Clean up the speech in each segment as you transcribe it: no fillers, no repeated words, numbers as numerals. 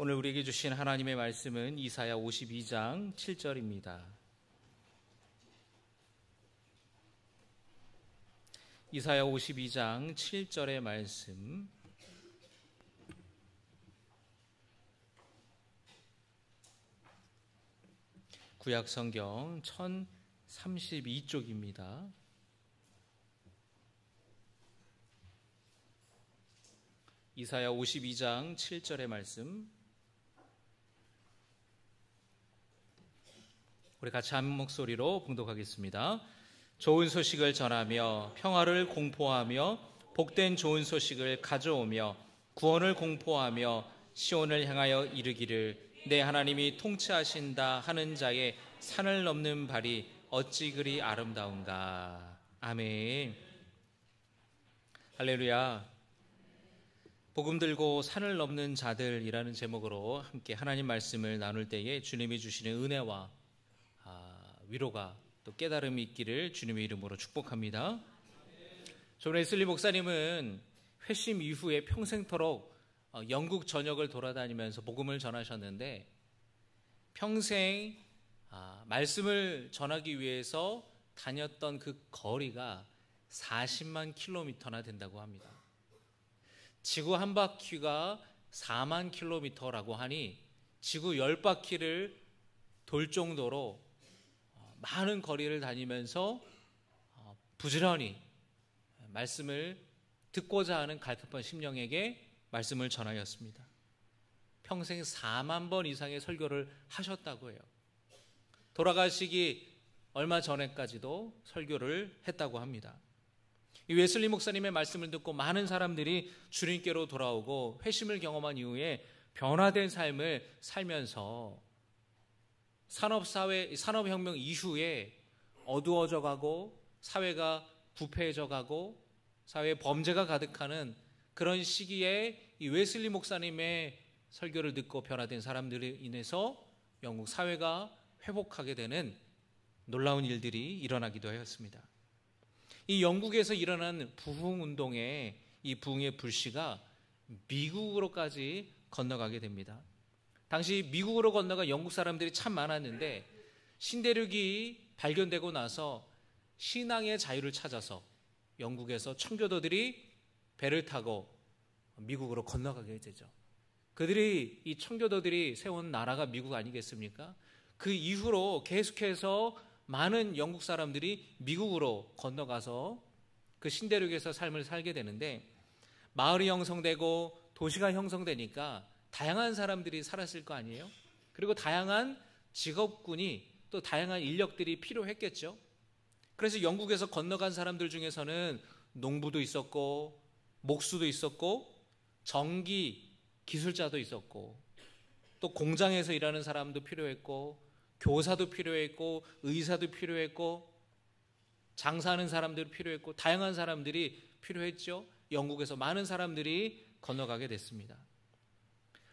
오늘 우리에게 주신 하나님의 말씀은 이사야 52장 7절입니다. 이사야 52장 7절의 말씀, 구약성경 1032쪽입니다. 이사야 52장 7절의 말씀, 우리 같이 한 목소리로 봉독하겠습니다. 좋은 소식을 전하며 평화를 공포하며 복된 좋은 소식을 가져오며 구원을 공포하며 시온을 향하여 이르기를 내 하나님이 통치하신다 하는 자의 산을 넘는 발이 어찌 그리 아름다운가. 아멘. 할렐루야. 복음 들고 산을 넘는 자들이라는 제목으로 함께 하나님 말씀을 나눌 때에 주님이 주시는 은혜와 위로가 또 깨달음이 있기를 주님의 이름으로 축복합니다. 존 웨슬리 목사님은 회심 이후에 평생토록 영국 전역을 돌아다니면서 복음을 전하셨는데 평생 말씀을 전하기 위해서 다녔던 그 거리가 40만 킬로미터나 된다고 합니다. 지구 한 바퀴가 4만 킬로미터라고 하니 지구 10바퀴를 돌 정도로 많은 거리를 다니면서 부지런히 말씀을 듣고자 하는 갈급한 심령에게 말씀을 전하였습니다. 평생 4만 번 이상의 설교를 하셨다고 해요. 돌아가시기 얼마 전에까지도 설교를 했다고 합니다. 이 웨슬리 목사님의 말씀을 듣고 많은 사람들이 주님께로 돌아오고 회심을 경험한 이후에 변화된 삶을 살면서 산업혁명 이후에 어두워져 가고 사회가 부패해져 가고 사회에 범죄가 가득하는 그런 시기에 이 웨슬리 목사님의 설교를 듣고 변화된 사람들로 인해서 영국 사회가 회복하게 되는 놀라운 일들이 일어나기도 하였습니다. 이 영국에서 일어난 부흥운동의 이 부흥의 불씨가 미국으로까지 건너가게 됩니다. 당시 미국으로 건너간 영국 사람들이 참 많았는데 신대륙이 발견되고 나서 신앙의 자유를 찾아서 영국에서 청교도들이 배를 타고 미국으로 건너가게 되죠. 이 청교도들이 세운 나라가 미국 아니겠습니까? 그 이후로 계속해서 많은 영국 사람들이 미국으로 건너가서 그 신대륙에서 삶을 살게 되는데 마을이 형성되고 도시가 형성되니까 다양한 사람들이 살았을 거 아니에요? 그리고 다양한 직업군이 또 다양한 인력들이 필요했겠죠. 그래서 영국에서 건너간 사람들 중에서는 농부도 있었고 목수도 있었고 전기 기술자도 있었고 또 공장에서 일하는 사람도 필요했고 교사도 필요했고 의사도 필요했고 장사하는 사람들도 필요했고 다양한 사람들이 필요했죠. 영국에서 많은 사람들이 건너가게 됐습니다.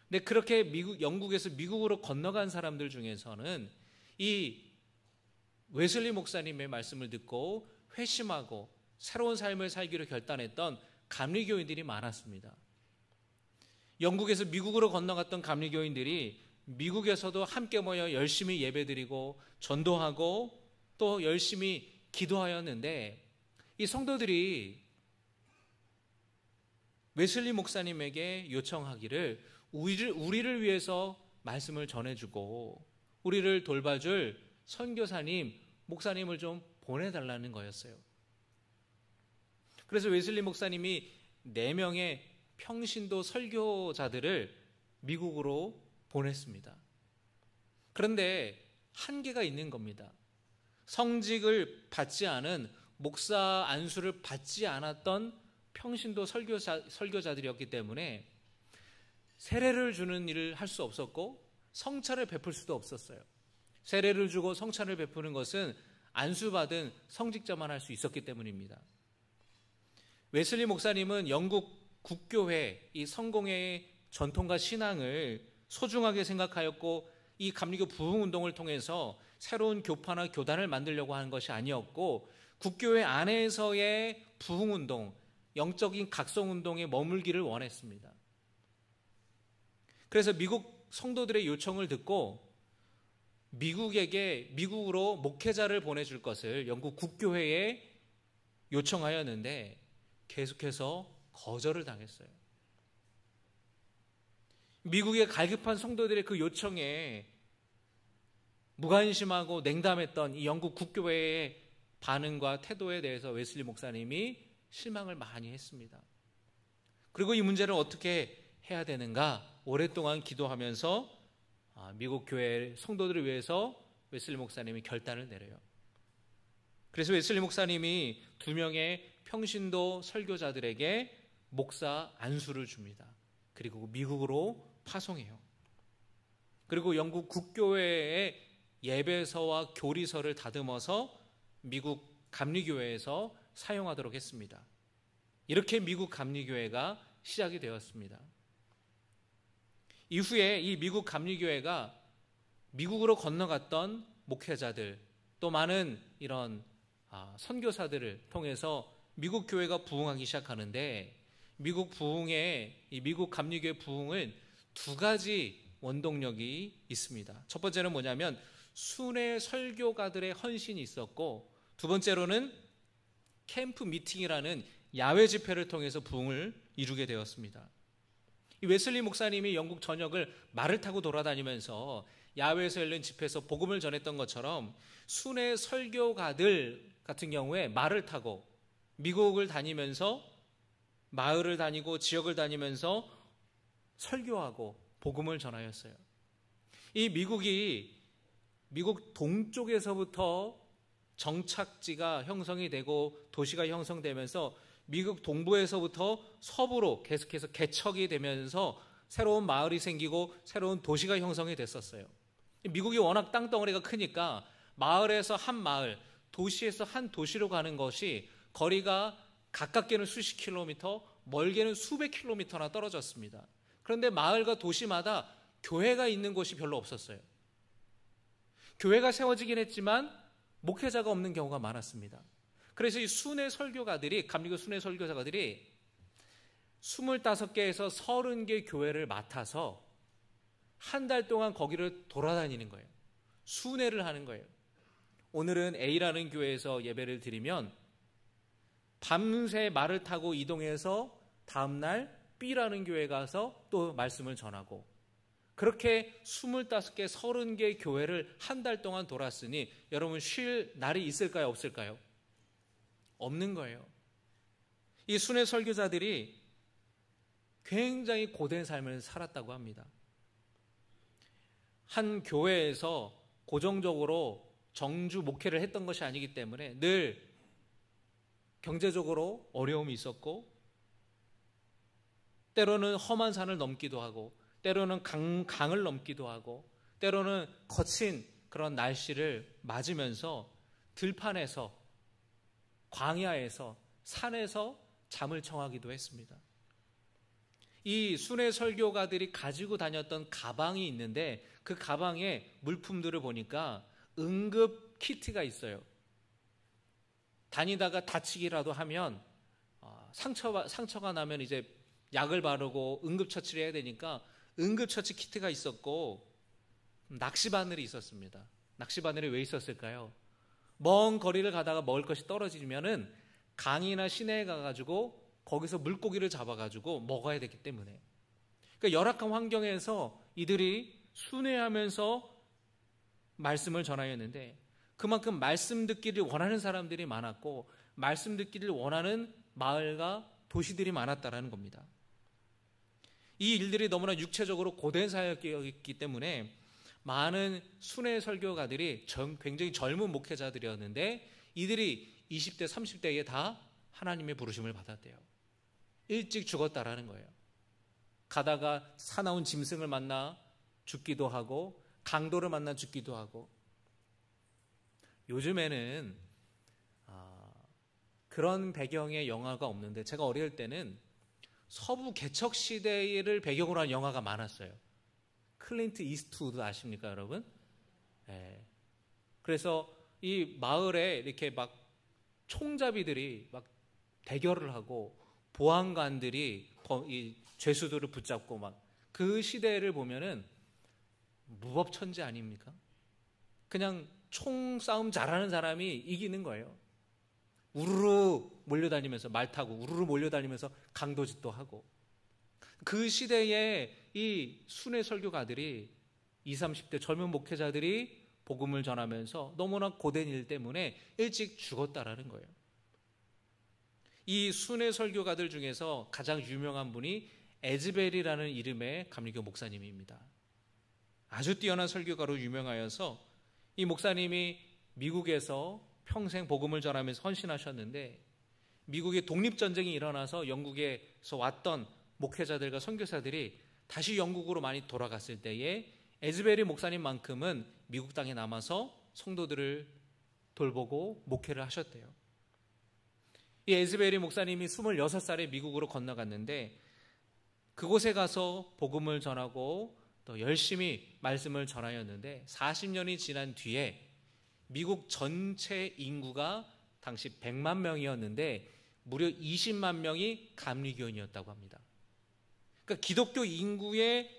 근데 그렇게 영국에서 미국으로 건너간 사람들 중에서는 이 웨슬리 목사님의 말씀을 듣고 회심하고 새로운 삶을 살기로 결단했던 감리교인들이 많았습니다. 영국에서 미국으로 건너갔던 감리교인들이 미국에서도 함께 모여 열심히 예배드리고 전도하고 또 열심히 기도하였는데 이 성도들이 웨슬리 목사님에게 요청하기를 우리를 위해서 말씀을 전해주고 우리를 돌봐줄 선교사님, 목사님을 좀 보내달라는 거였어요. 그래서 웨슬리 목사님이 4명의 평신도 설교자들을 미국으로 보냈습니다. 그런데 한계가 있는 겁니다. 성직을 받지 않은 목사 안수를 받지 않았던 평신도 설교자들이었기 때문에 세례를 주는 일을 할 수 없었고 성찬을 베풀 수도 없었어요. 세례를 주고 성찬을 베푸는 것은 안수받은 성직자만 할 수 있었기 때문입니다. 웨슬리 목사님은 영국 국교회 이 성공회의 전통과 신앙을 소중하게 생각하였고 이 감리교 부흥운동을 통해서 새로운 교파나 교단을 만들려고 하는 것이 아니었고 국교회 안에서의 부흥운동, 영적인 각성운동에 머물기를 원했습니다. 그래서 미국 성도들의 요청을 듣고 미국으로 목회자를 보내줄 것을 영국 국교회에 요청하였는데 계속해서 거절을 당했어요. 미국의 갈급한 성도들의 그 요청에 무관심하고 냉담했던 이 영국 국교회의 반응과 태도에 대해서 웨슬리 목사님이 실망을 많이 했습니다. 그리고 이 문제를 어떻게 해야 되는가 오랫동안 기도하면서 미국 교회 성도들을 위해서 웨슬리 목사님이 결단을 내려요. 그래서 웨슬리 목사님이 2명의 평신도 설교자들에게 목사 안수를 줍니다. 그리고 미국으로 파송해요. 그리고 영국 국교회의 예배서와 교리서를 다듬어서 미국 감리교회에서 사용하도록 했습니다. 이렇게 미국 감리교회가 시작이 되었습니다. 이후에 이 미국 감리교회가 미국으로 건너갔던 목회자들 또 많은 이런 선교사들을 통해서 미국 교회가 부흥하기 시작하는데 미국 감리교회 부흥은 2가지 원동력이 있습니다. 첫 번째는 뭐냐면 순회 설교가들의 헌신이 있었고, 두 번째로는 캠프 미팅이라는 야외 집회를 통해서 부흥을 이루게 되었습니다. 이 웨슬리 목사님이 영국 전역을 말을 타고 돌아다니면서 야외에서 열린 집회에서 복음을 전했던 것처럼 순회 설교가들 같은 경우에 말을 타고 미국을 다니면서 마을을 다니고 지역을 다니면서 설교하고 복음을 전하였어요. 이 미국 동쪽에서부터 정착지가 형성이 되고 도시가 형성되면서 미국 동부에서부터 서부로 계속해서 개척이 되면서 새로운 마을이 생기고 새로운 도시가 형성이 됐었어요. 미국이 워낙 땅덩어리가 크니까 마을에서 한 마을, 도시에서 한 도시로 가는 것이 거리가 가깝게는 수십 킬로미터, 멀게는 수백 킬로미터나 떨어졌습니다. 그런데 마을과 도시마다 교회가 있는 곳이 별로 없었어요. 교회가 세워지긴 했지만 목회자가 없는 경우가 많았습니다. 그래서 이 순회 설교가들이, 감리교 순회 설교자가들이 25개에서 30개 교회를 맡아서 한 달 동안 거기를 돌아다니는 거예요. 순회를 하는 거예요. 오늘은 A라는 교회에서 예배를 드리면 밤새 말을 타고 이동해서 다음날 B라는 교회에 가서 또 말씀을 전하고, 그렇게 25개, 30개 교회를 한 달 동안 돌았으니 여러분 쉴 날이 있을까요? 없을까요? 없는 거예요. 이 순회 설교자들이 굉장히 고된 삶을 살았다고 합니다. 한 교회에서 고정적으로 정주 목회를 했던 것이 아니기 때문에 늘 경제적으로 어려움이 있었고, 때로는 험한 산을 넘기도 하고, 때로는 강을 넘기도 하고, 때로는 거친 그런 날씨를 맞으면서 들판에서, 광야에서, 산에서 잠을 청하기도 했습니다. 이 순회 설교가들이 가지고 다녔던 가방이 있는데 그 가방에 물품들을 보니까 응급 키트가 있어요. 다니다가 다치기라도 하면 상처가 나면 이제 약을 바르고 응급처치를 해야 되니까 응급처치 키트가 있었고, 낚시바늘이 있었습니다. 낚시바늘이 왜 있었을까요? 먼 거리를 가다가 먹을 것이 떨어지면은 강이나 시내에 가가지고 거기서 물고기를 잡아가지고 먹어야 되기 때문에. 그러니까 열악한 환경에서 이들이 순회하면서 말씀을 전하였는데, 그만큼 말씀 듣기를 원하는 사람들이 많았고 말씀 듣기를 원하는 마을과 도시들이 많았다라는 겁니다. 이 일들이 너무나 육체적으로 고된 사역이었기 때문에 많은 순회 설교가들이 굉장히 젊은 목회자들이었는데 이들이 20대, 30대에 다 하나님의 부르심을 받았대요. 일찍 죽었다라는 거예요. 가다가 사나운 짐승을 만나 죽기도 하고 강도를 만나 죽기도 하고. 요즘에는 그런 배경의 영화가 없는데, 제가 어릴 때는 서부 개척 시대를 배경으로 한 영화가 많았어요. 클린트 이스트우드 아십니까, 여러분? 네. 그래서 이 마을에 이렇게 막 총잡이들이 막 대결을 하고 보안관들이 이 죄수들을 붙잡고 막, 그 시대를 보면은 무법천지 아닙니까? 그냥 총싸움 잘하는 사람이 이기는 거예요. 우르르 몰려다니면서 말 타고 우르르 몰려다니면서 강도짓도 하고. 그 시대에 이 순회 설교가들이 20, 30대 젊은 목회자들이 복음을 전하면서 너무나 고된 일 때문에 일찍 죽었다라는 거예요. 이 순회 설교가들 중에서 가장 유명한 분이 에즈벨이라는 이름의 감리교 목사님입니다. 아주 뛰어난 설교가로 유명하여서 이 목사님이 미국에서 평생 복음을 전하면서 헌신하셨는데, 미국의 독립전쟁이 일어나서 영국에서 왔던 목회자들과 선교사들이 다시 영국으로 많이 돌아갔을 때에 에즈베리 목사님만큼은 미국 땅에 남아서 성도들을 돌보고 목회를 하셨대요. 이 에즈베리 목사님이 26살에 미국으로 건너갔는데, 그곳에 가서 복음을 전하고 또 열심히 말씀을 전하였는데, 40년이 지난 뒤에 미국 전체 인구가 당시 100만 명이었는데 무려 20만 명이 감리교인이었다고 합니다. 그러니까 기독교 인구의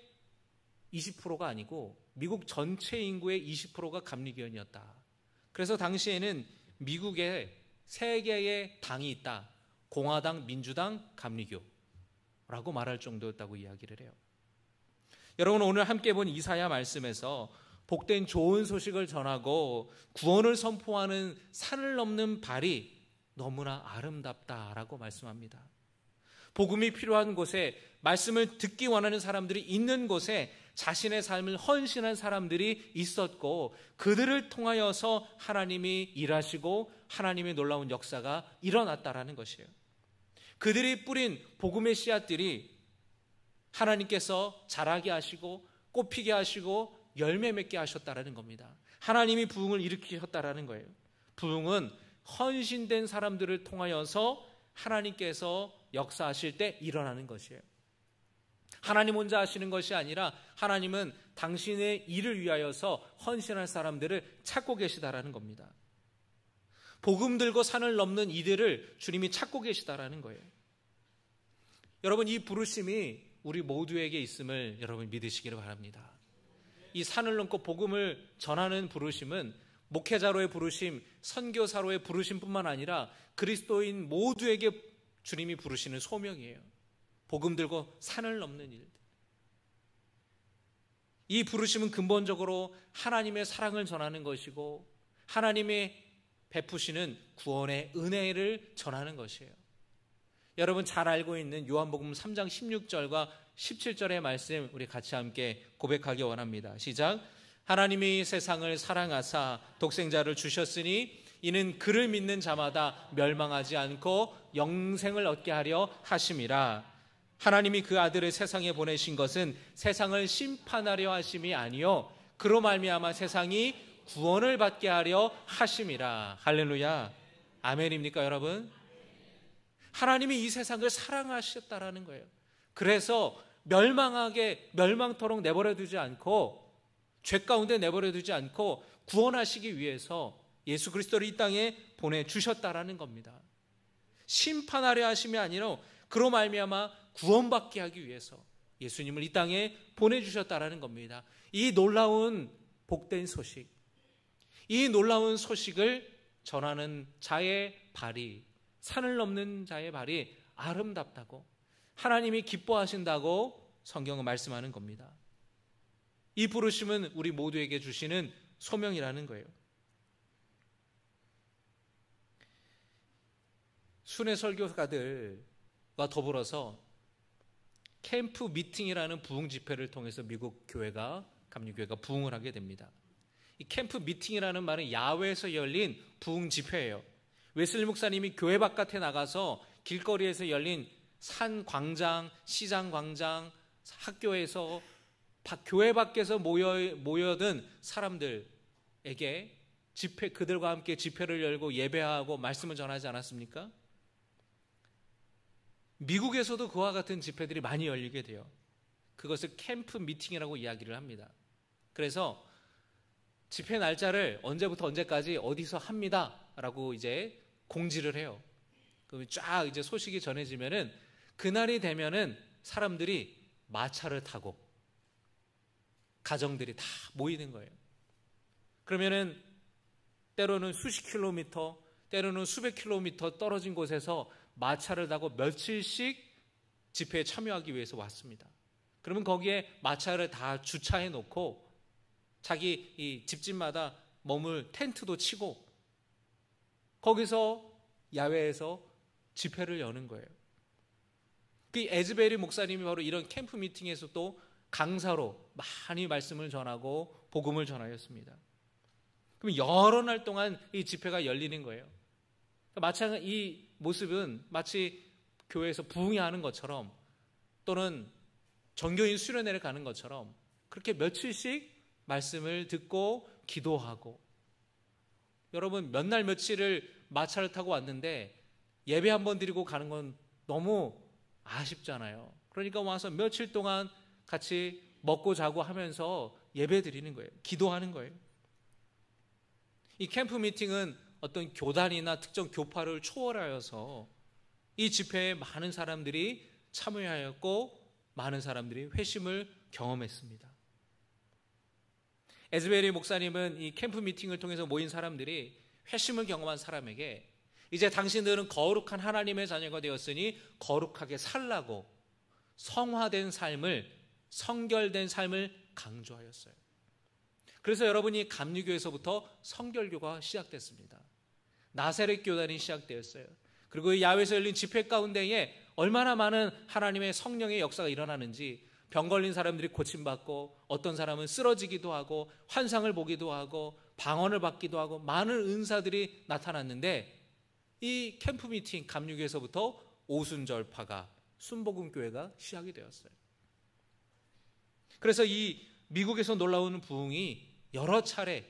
20%가 아니고 미국 전체 인구의 20%가 감리교인이었다. 그래서 당시에는 미국에 세 개의 당이 있다. 공화당, 민주당, 감리교라고 말할 정도였다고 이야기를 해요. 여러분, 오늘 함께 본 이사야 말씀에서 복된 좋은 소식을 전하고 구원을 선포하는 산을 넘는 발이 너무나 아름답다라고 말씀합니다. 복음이 필요한 곳에, 말씀을 듣기 원하는 사람들이 있는 곳에 자신의 삶을 헌신한 사람들이 있었고, 그들을 통하여서 하나님이 일하시고 하나님의 놀라운 역사가 일어났다라는 것이에요. 그들이 뿌린 복음의 씨앗들이 하나님께서 자라게 하시고 꽃피게 하시고 열매 맺게 하셨다라는 겁니다. 하나님이 부흥을 일으키셨다라는 거예요. 부흥은 헌신된 사람들을 통하여서 하나님께서 역사하실 때 일어나는 것이에요. 하나님 혼자 하시는 것이 아니라 하나님은 당신의 일을 위하여서 헌신할 사람들을 찾고 계시다라는 겁니다. 복음 들고 산을 넘는 이들을 주님이 찾고 계시다라는 거예요. 여러분, 이 부르심이 우리 모두에게 있음을 여러분 믿으시기를 바랍니다. 이 산을 넘고 복음을 전하는 부르심은 목회자로의 부르심, 선교사로의 부르심뿐만 아니라 그리스도인 모두에게 주님이 부르시는 소명이에요. 복음 들고 산을 넘는 일들. 이 부르심은 근본적으로 하나님의 사랑을 전하는 것이고 하나님의 베푸시는 구원의 은혜를 전하는 것이에요. 여러분 잘 알고 있는 요한복음 3장 16절과 17절의 말씀 우리 같이 함께 고백하기 원합니다. 시작. 하나님이 세상을 사랑하사 독생자를 주셨으니 이는 그를 믿는 자마다 멸망하지 않고 영생을 얻게 하려 하심이라. 하나님이 그 아들을 세상에 보내신 것은 세상을 심판하려 하심이 아니요 그로 말미암아 세상이 구원을 받게 하려 하심이라. 할렐루야. 아멘입니까 여러분? 하나님이 이 세상을 사랑하셨다라는 거예요. 그래서 멸망토록 내버려 두지 않고 죄 가운데 내버려 두지 않고 구원하시기 위해서 예수 그리스도를 이 땅에 보내주셨다라는 겁니다. 심판하려 하심이 아니라 그로 말미암아 구원받게 하기 위해서 예수님을 이 땅에 보내주셨다라는 겁니다. 이 놀라운 복된 소식, 이 놀라운 소식을 전하는 자의 발이, 산을 넘는 자의 발이 아름답다고 하나님이 기뻐하신다고 성경은 말씀하는 겁니다. 이 부르심은 우리 모두에게 주시는 소명이라는 거예요. 순회 설교가들과 더불어서 캠프 미팅이라는 부흥 집회를 통해서 미국 교회가, 감리교회가 부흥을 하게 됩니다. 이 캠프 미팅이라는 말은 야외에서 열린 부흥 집회예요. 웨슬리 목사님이 교회 바깥에 나가서 길거리에서 열린 산 광장, 시장 광장, 학교에서 교회 밖에서 모여든 사람들에게 그들과 함께 집회를 열고 예배하고 말씀을 전하지 않았습니까? 미국에서도 그와 같은 집회들이 많이 열리게 돼요. 그것을 캠프 미팅이라고 이야기를 합니다. 그래서 집회 날짜를 언제부터 언제까지 어디서 합니다라고 이제 공지를 해요. 그럼 쫙 이제 소식이 전해지면은 그날이 되면은 사람들이 마차를 타고 가정들이 다 모이는 거예요. 그러면은 때로는 수십 킬로미터, 때로는 수백 킬로미터 떨어진 곳에서 마차를 타고 며칠씩 집회에 참여하기 위해서 왔습니다. 그러면 거기에 마차를 다 주차해 놓고 자기 이 집집마다 머물 텐트도 치고 거기서 야외에서 집회를 여는 거예요. 그 에즈베리 목사님이 바로 이런 캠프 미팅에서 또 강사로 많이 말씀을 전하고 복음을 전하였습니다. 그럼 여러 날 동안 이 집회가 열리는 거예요. 마찬가지 이 모습은 마치 교회에서 부흥회하는 것처럼 또는 정교인 수련회를 가는 것처럼 그렇게 며칠씩 말씀을 듣고 기도하고, 여러분 몇 날 며칠을 마차를 타고 왔는데 예배 한번 드리고 가는 건 너무 아쉽잖아요. 그러니까 와서 며칠 동안 같이 먹고 자고 하면서 예배 드리는 거예요. 기도하는 거예요. 이 캠프 미팅은 어떤 교단이나 특정 교파를 초월하여서 이 집회에 많은 사람들이 참여하였고 많은 사람들이 회심을 경험했습니다. 에즈베리 목사님은 이 캠프 미팅을 통해서 모인 사람들이 회심을 경험한 사람에게 이제 당신들은 거룩한 하나님의 자녀가 되었으니 거룩하게 살라고 성화된 삶을, 성결된 삶을 강조하였어요. 그래서 여러분이 감리교에서부터 성결교가 시작됐습니다. 나사렛 교단이 시작되었어요. 그리고 야외에서 열린 집회 가운데에 얼마나 많은 하나님의 성령의 역사가 일어나는지, 병 걸린 사람들이 고침받고 어떤 사람은 쓰러지기도 하고 환상을 보기도 하고 방언을 받기도 하고 많은 은사들이 나타났는데, 이 캠프 미팅 감리교에서부터 오순절파가, 순복음교회가 시작이 되었어요. 그래서 이 미국에서 놀라운 부흥이 여러 차례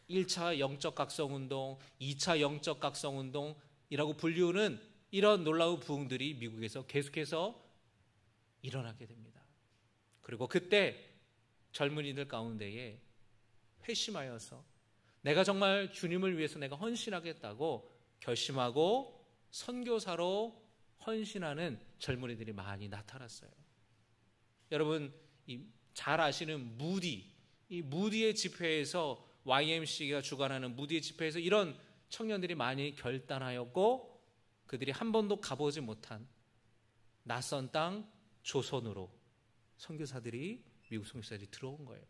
1차 영적 각성운동, 2차 영적 각성운동이라고 불리우는 이런 놀라운 부흥들이 미국에서 계속해서 일어나게 됩니다. 그리고 그때 젊은이들 가운데에 회심하여서 내가 정말 주님을 위해서 내가 헌신하겠다고 결심하고 선교사로 헌신하는 젊은이들이 많이 나타났어요. 여러분 잘 아시는 이 무디의 집회에서, YMCA가 주관하는 무디의 집회에서 이런 청년들이 많이 결단하였고 그들이 한 번도 가보지 못한 낯선 땅 조선으로 선교사들이, 미국 선교사들이 들어온 거예요.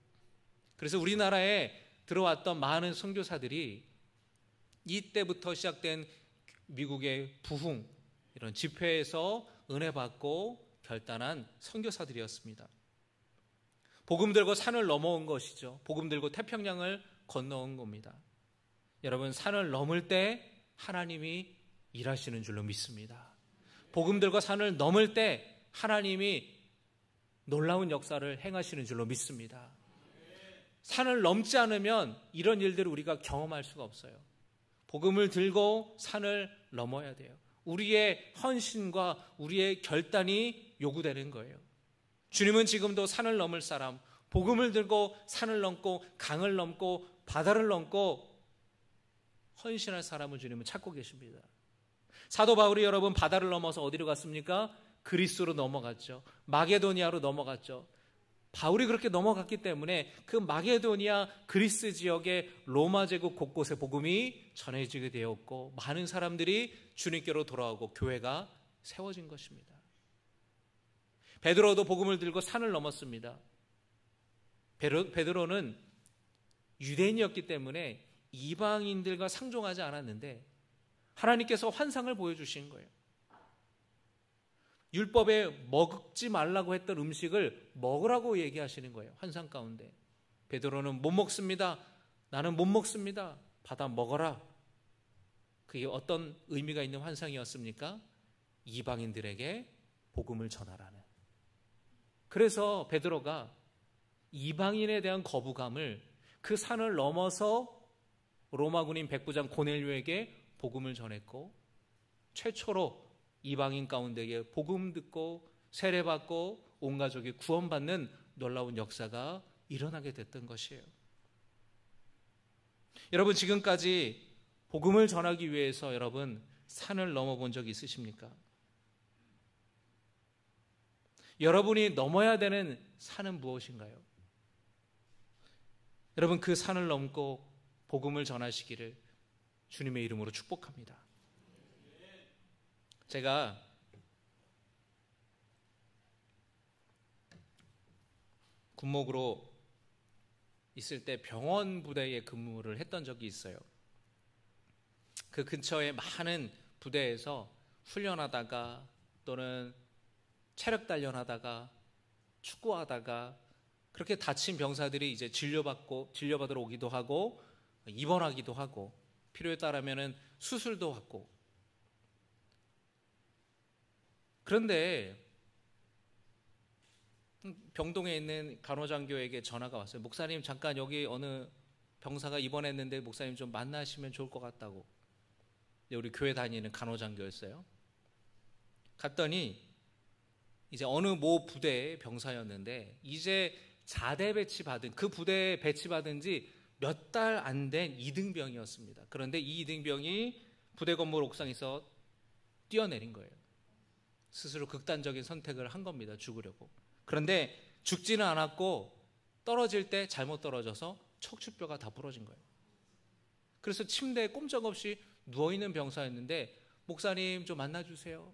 그래서 우리나라에 들어왔던 많은 선교사들이 이때부터 시작된 미국의 부흥, 이런 집회에서 은혜 받고 결단한 선교사들이었습니다. 복음 들고 산을 넘어온 것이죠. 복음 들고 태평양을 건너온 겁니다. 여러분, 산을 넘을 때 하나님이 일하시는 줄로 믿습니다. 복음 들고 산을 넘을 때 하나님이 놀라운 역사를 행하시는 줄로 믿습니다. 산을 넘지 않으면 이런 일들을 우리가 경험할 수가 없어요. 복음을 들고 산을 넘어야 돼요. 우리의 헌신과 우리의 결단이 요구되는 거예요. 주님은 지금도 산을 넘을 사람, 복음을 들고 산을 넘고 강을 넘고 바다를 넘고 헌신할 사람을 주님은 찾고 계십니다. 사도 바울이 여러분 바다를 넘어서 어디로 갔습니까? 그리스로 넘어갔죠. 마게도니아로 넘어갔죠. 바울이 그렇게 넘어갔기 때문에 그 마게도니아 그리스 지역의 로마 제국 곳곳에 복음이 전해지게 되었고 많은 사람들이 주님께로 돌아오고 교회가 세워진 것입니다. 베드로도 복음을 들고 산을 넘었습니다. 베드로는 유대인이었기 때문에 이방인들과 상종하지 않았는데 하나님께서 환상을 보여주신 거예요. 율법에 먹지 말라고 했던 음식을 먹으라고 얘기하시는 거예요. 환상 가운데. 베드로는 못 먹습니다. 나는 못 먹습니다. 받아 먹어라. 그게 어떤 의미가 있는 환상이었습니까? 이방인들에게 복음을 전하라는. 그래서 베드로가 이방인에 대한 거부감을 그 산을 넘어서 로마 군인 백부장 고넬료에게 복음을 전했고 최초로 이방인 가운데에 복음 듣고 세례받고 온 가족이 구원받는 놀라운 역사가 일어나게 됐던 것이에요. 여러분 지금까지 복음을 전하기 위해서 여러분 산을 넘어본 적 있으십니까? 여러분이 넘어야 되는 산은 무엇인가요? 여러분, 그 산을 넘고 복음을 전하시기를 주님의 이름으로 축복합니다. 제가 군목으로 있을 때 병원 부대에 근무를 했던 적이 있어요. 그 근처에 많은 부대에서 훈련하다가 또는 체력 단련하다가 축구하다가 그렇게 다친 병사들이 이제 진료받으러 오기도 하고 입원하기도 하고 필요에 따르면은 수술도 받고. 그런데 병동에 있는 간호장교에게 전화가 왔어요. 목사님, 잠깐 여기 어느 병사가 입원했는데 목사님 좀 만나시면 좋을 것 같다고. 우리 교회 다니는 간호장교였어요. 갔더니 이제 어느 모 부대의 병사였는데 이제 자대 배치받은, 그 부대에 배치받은 지 몇 달 안 된 이등병이었습니다. 그런데 이 이등병이 부대 건물 옥상에서 뛰어내린 거예요. 스스로 극단적인 선택을 한 겁니다. 죽으려고. 그런데 죽지는 않았고 떨어질 때 잘못 떨어져서 척추뼈가 다 부러진 거예요. 그래서 침대에 꼼짝없이 누워있는 병사였는데 목사님 좀 만나주세요.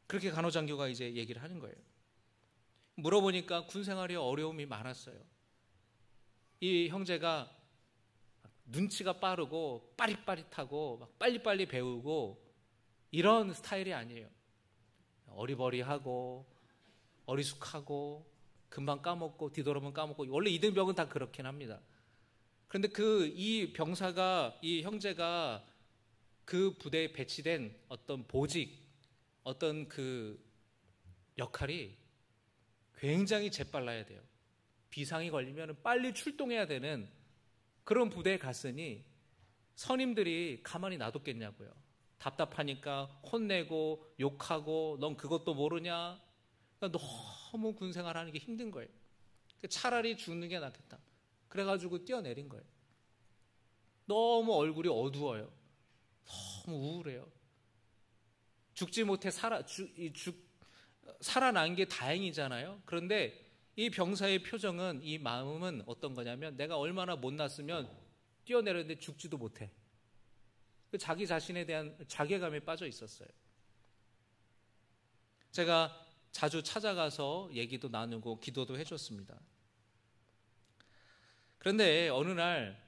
그렇게 간호장교가 이제 얘기를 하는 거예요. 물어보니까 군생활에 어려움이 많았어요. 이 형제가 눈치가 빠르고 빠릿빠릿하고 막 빨리빨리 배우고 이런 스타일이 아니에요. 어리버리하고 어리숙하고 금방 까먹고 뒤돌아보면 까먹고, 원래 이등병은 다 그렇긴 합니다. 그런데 이 병사가, 이 형제가 그 부대에 배치된 어떤 보직, 어떤 그 역할이 굉장히 재빨라야 돼요. 비상이 걸리면 빨리 출동해야 되는 그런 부대에 갔으니 선임들이 가만히 놔뒀겠냐고요. 답답하니까 혼내고 욕하고 넌 그것도 모르냐. 그러니까 너무 군생활하는 게 힘든 거예요. 차라리 죽는 게 낫겠다. 그래가지고 뛰어내린 거예요. 너무 얼굴이 어두워요. 너무 우울해요. 죽지 못해 살아난 게 다행이잖아요. 그런데 이 병사의 표정은, 이 마음은 어떤 거냐면 내가 얼마나 못났으면 뛰어내렸는데 죽지도 못해. 자기 자신에 대한 자괴감에 빠져 있었어요. 제가 자주 찾아가서 얘기도 나누고 기도도 해줬습니다. 그런데 어느 날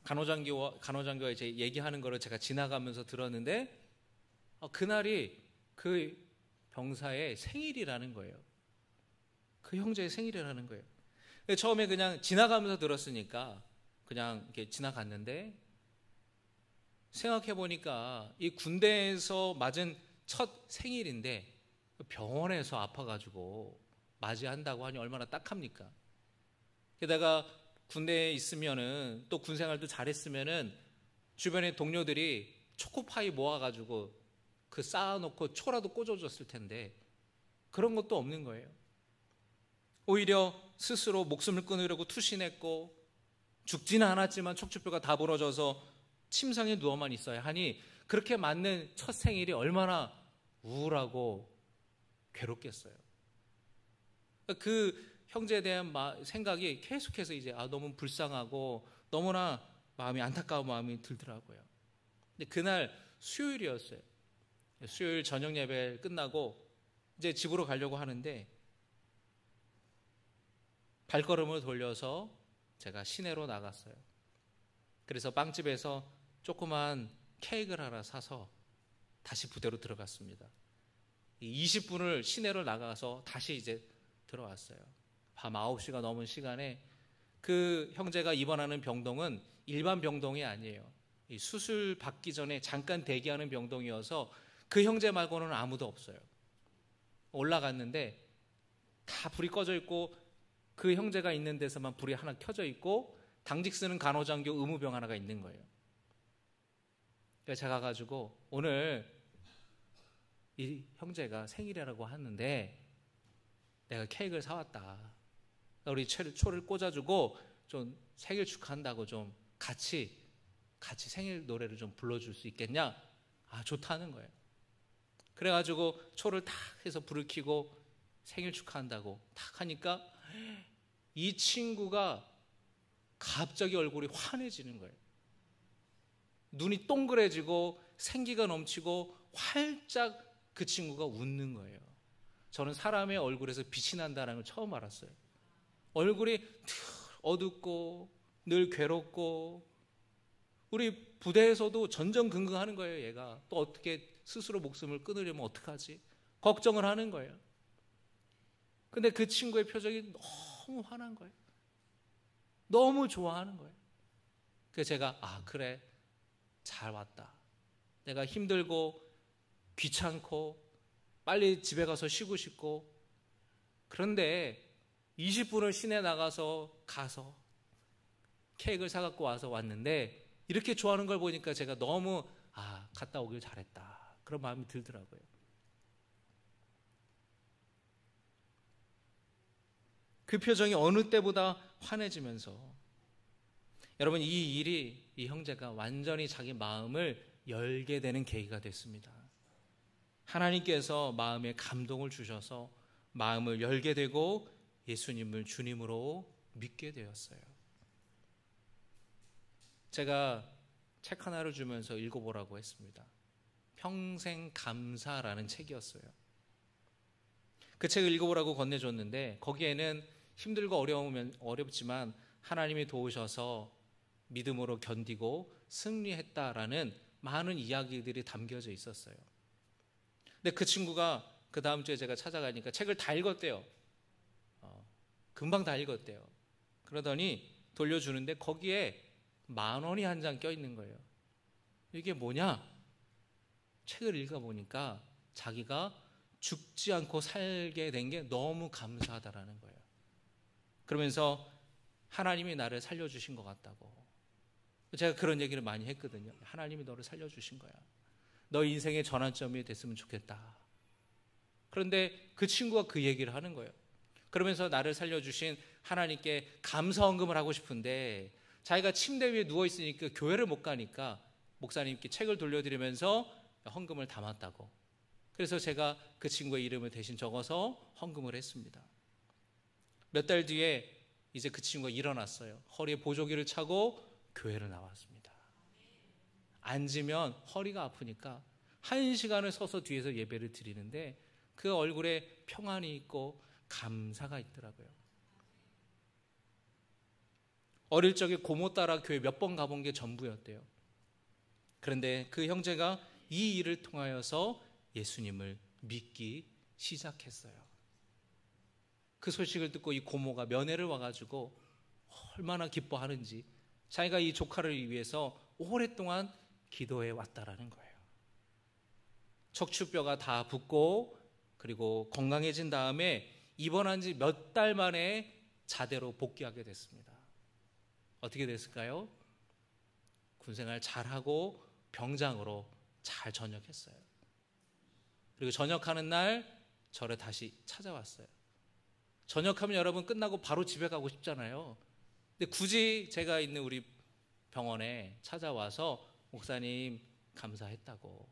간호장교가 이제 얘기하는 거를 제가 지나가면서 들었는데 그날이 그 병사의 생일이라는 거예요. 그 형제의 생일이라는 거예요. 처음에 그냥 지나가면서 들었으니까 그냥 이렇게 지나갔는데 생각해 보니까 이 군대에서 맞은 첫 생일인데 병원에서 아파가지고 맞이한다고 하니 얼마나 딱합니까? 게다가 군대에 있으면은 또 군생활도 잘했으면은 주변의 동료들이 초코파이 모아가지고 그 쌓아놓고 초라도 꽂아줬을 텐데 그런 것도 없는 거예요. 오히려 스스로 목숨을 끊으려고 투신했고 죽지는 않았지만 척추뼈가 다 부러져서 침상에 누워만 있어야 하니 그렇게 맞는 첫 생일이 얼마나 우울하고 괴롭겠어요. 그 형제에 대한 생각이 계속해서 이제 너무 불쌍하고 너무나 마음이 안타까운 마음이 들더라고요. 근데 그날 수요일이었어요. 수요일 저녁 예배 끝나고 이제 집으로 가려고 하는데 발걸음을 돌려서 제가 시내로 나갔어요. 그래서 빵집에서 조그만 케이크를 하나 사서 다시 부대로 들어갔습니다. 20분을 시내로 나가서 다시 이제 들어왔어요. 밤 9시가 넘은 시간에 그 형제가 입원하는 병동은 일반 병동이 아니에요. 수술 받기 전에 잠깐 대기하는 병동이어서 그 형제 말고는 아무도 없어요. 올라갔는데 다 불이 꺼져 있고 그 형제가 있는 데서만 불이 하나 켜져 있고 당직 쓰는 간호장교 의무병 하나가 있는 거예요. 그래서 제가 가가지고 오늘 이 형제가 생일이라고 하는데 내가 케이크를 사왔다. 우리 초를 꽂아주고 좀 생일 축하한다고 좀 같이 생일 노래를 좀 불러줄 수 있겠냐? 좋다는 거예요. 그래가지고 초를 탁 해서 불을 켜고 생일 축하한다고 탁 하니까 이 친구가 갑자기 얼굴이 환해지는 거예요. 눈이 동그래지고 생기가 넘치고 활짝 그 친구가 웃는 거예요. 저는 사람의 얼굴에서 빛이 난다는 걸 처음 알았어요. 얼굴이 어둡고 늘 괴롭고, 우리 부대에서도 전전긍긍하는 거예요. 얘가 또 어떻게 스스로 목숨을 끊으려면 어떡하지? 걱정을 하는 거예요. 근데 그 친구의 표정이 너무 환한 거예요. 너무 좋아하는 거예요. 그래서 제가 그래, 잘 왔다. 내가 힘들고 귀찮고 빨리 집에 가서 쉬고 싶고, 그런데 20분을 시내 나가서 케이크를 사갖고 와서 왔는데 이렇게 좋아하는 걸 보니까 제가 너무 갔다 오길 잘했다, 그런 마음이 들더라고요. 그 표정이 어느 때보다 환해지면서, 여러분, 이 형제가 완전히 자기 마음을 열게 되는 계기가 됐습니다. 하나님께서 마음에 감동을 주셔서 마음을 열게 되고 예수님을 주님으로 믿게 되었어요. 제가 책 하나를 주면서 읽어보라고 했습니다. 평생 감사라는 책이었어요. 그 책을 읽어보라고 건네줬는데 거기에는 힘들고 어렵지만 하나님이 도우셔서 믿음으로 견디고 승리했다라는 많은 이야기들이 담겨져 있었어요. 근데 그 친구가 그 다음 주에 제가 찾아가니까 책을 다 읽었대요. 금방 다 읽었대요. 그러더니 돌려주는데 거기에 10,000원이 한 장 껴있는 거예요. 이게 뭐냐? 책을 읽어보니까 자기가 죽지 않고 살게 된 게 너무 감사하다라는 거예요. 그러면서 하나님이 나를 살려주신 것 같다고. 제가 그런 얘기를 많이 했거든요. 하나님이 너를 살려주신 거야. 너 인생의 전환점이 됐으면 좋겠다. 그런데 그 친구가 그 얘기를 하는 거예요. 그러면서 나를 살려주신 하나님께 감사 헌금을 하고 싶은데 자기가 침대 위에 누워있으니까 교회를 못 가니까 목사님께 책을 돌려드리면서 헌금을 담았다고. 그래서 제가 그 친구의 이름을 대신 적어서 헌금을 했습니다. 몇 달 뒤에 이제 그 친구가 일어났어요. 허리에 보조기를 차고 교회를 나왔습니다. 앉으면 허리가 아프니까 1시간을 서서 뒤에서 예배를 드리는데 그 얼굴에 평안이 있고 감사가 있더라고요. 어릴 적에 고모 따라 교회 몇 번 가본 게 전부였대요. 그런데 그 형제가 이 일을 통하여서 예수님을 믿기 시작했어요. 그 소식을 듣고 이 고모가 면회를 와가지고 얼마나 기뻐하는지, 자기가 이 조카를 위해서 오랫동안 기도해 왔다라는 거예요. 척추뼈가 다 붓고 그리고 건강해진 다음에 입원한 지 몇 달 만에 자대로 복귀하게 됐습니다. 어떻게 됐을까요? 군생활 잘하고 병장으로 잘 전역했어요. 그리고 전역하는 날 저를 다시 찾아왔어요. 전역하면 여러분 끝나고 바로 집에 가고 싶잖아요. 근데 굳이 제가 있는 우리 병원에 찾아와서 목사님 감사했다고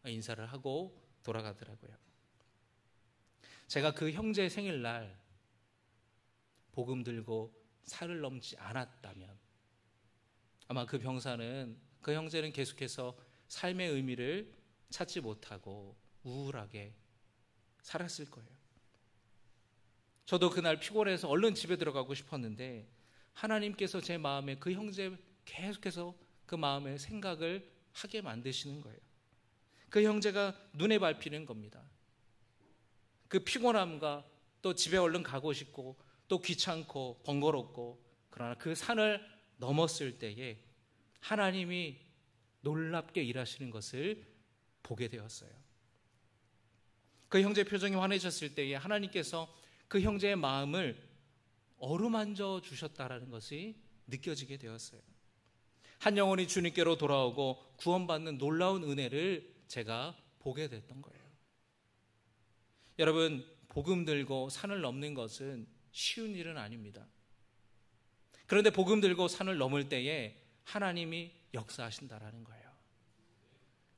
인사를 하고 돌아가더라고요. 제가 그 형제 생일날 복음 들고 산을 넘지 않았다면 아마 그 병사는, 그 형제는 계속해서 삶의 의미를 찾지 못하고 우울하게 살았을 거예요. 저도 그날 피곤해서 얼른 집에 들어가고 싶었는데 하나님께서 제 마음에 그 형제 계속해서 그 마음의 생각을 하게 만드시는 거예요. 그 형제가 눈에 밟히는 겁니다. 그 피곤함과 또 집에 얼른 가고 싶고 또 귀찮고 번거롭고, 그러나 그 산을 넘었을 때에 하나님이 놀랍게 일하시는 것을 보게 되었어요. 그 형제 표정이 환해졌을 때에 하나님께서 그 형제의 마음을 어루만져 주셨다라는 것이 느껴지게 되었어요. 한 영혼이 주님께로 돌아오고 구원받는 놀라운 은혜를 제가 보게 됐던 거예요. 여러분, 복음 들고 산을 넘는 것은 쉬운 일은 아닙니다. 그런데 복음 들고 산을 넘을 때에 하나님이 역사하신다라는 거예요.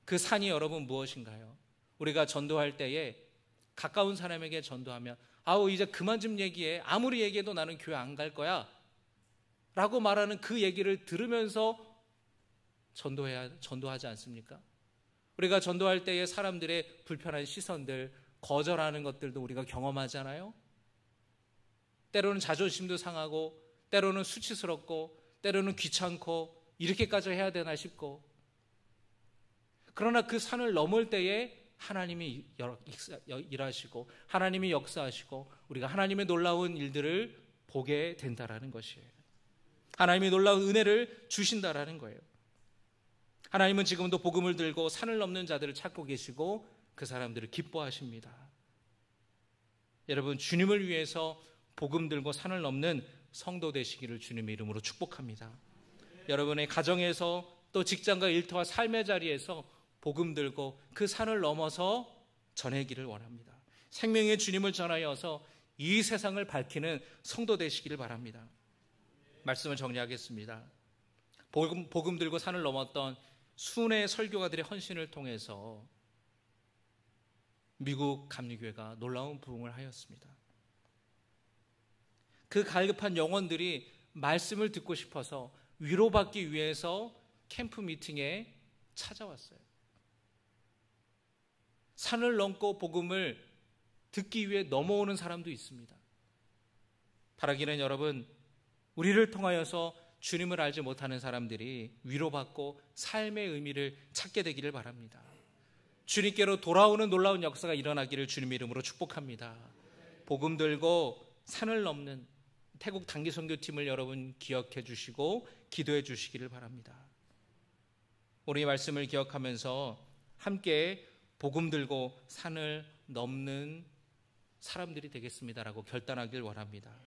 그 산이 여러분 무엇인가요? 우리가 전도할 때에 가까운 사람에게 전도하면 아우 이제 그만 좀 얘기해, 아무리 얘기해도 나는 교회 안 갈 거야 라고 말하는 그 얘기를 들으면서 전도하지 않습니까? 우리가 전도할 때에 사람들의 불편한 시선들, 거절하는 것들도 우리가 경험하잖아요. 때로는 자존심도 상하고, 때로는 수치스럽고, 때로는 귀찮고, 이렇게까지 해야 되나 싶고. 그러나 그 산을 넘을 때에 하나님이 일하시고, 하나님이 역사하시고, 우리가 하나님의 놀라운 일들을 보게 된다라는 것이에요. 하나님이 놀라운 은혜를 주신다라는 거예요. 하나님은 지금도 복음을 들고 산을 넘는 자들을 찾고 계시고 그 사람들을 기뻐하십니다. 여러분, 주님을 위해서 복음 들고 산을 넘는 성도 되시기를 주님의 이름으로 축복합니다. 여러분의 가정에서 또 직장과 일터와 삶의 자리에서 복음 들고 그 산을 넘어서 전하기를 원합니다. 생명의 주님을 전하여서 이 세상을 밝히는 성도 되시기를 바랍니다. 말씀을 정리하겠습니다. 복음 들고 산을 넘었던 수훈의 설교가들의 헌신을 통해서 미국 감리교회가 놀라운 부흥을 하였습니다. 그 갈급한 영혼들이 말씀을 듣고 싶어서 위로받기 위해서 캠프 미팅에 찾아왔어요. 산을 넘고 복음을 듣기 위해 넘어오는 사람도 있습니다. 바라기는 여러분, 우리를 통하여서 주님을 알지 못하는 사람들이 위로받고 삶의 의미를 찾게 되기를 바랍니다. 주님께로 돌아오는 놀라운 역사가 일어나기를 주님의 이름으로 축복합니다. 복음 들고 산을 넘는 태국 단기 선교팀을 여러분 기억해 주시고 기도해 주시기를 바랍니다. 우리 말씀을 기억하면서 함께 복음 들고 산을 넘는 사람들이 되겠습니다라고 결단하길 원합니다.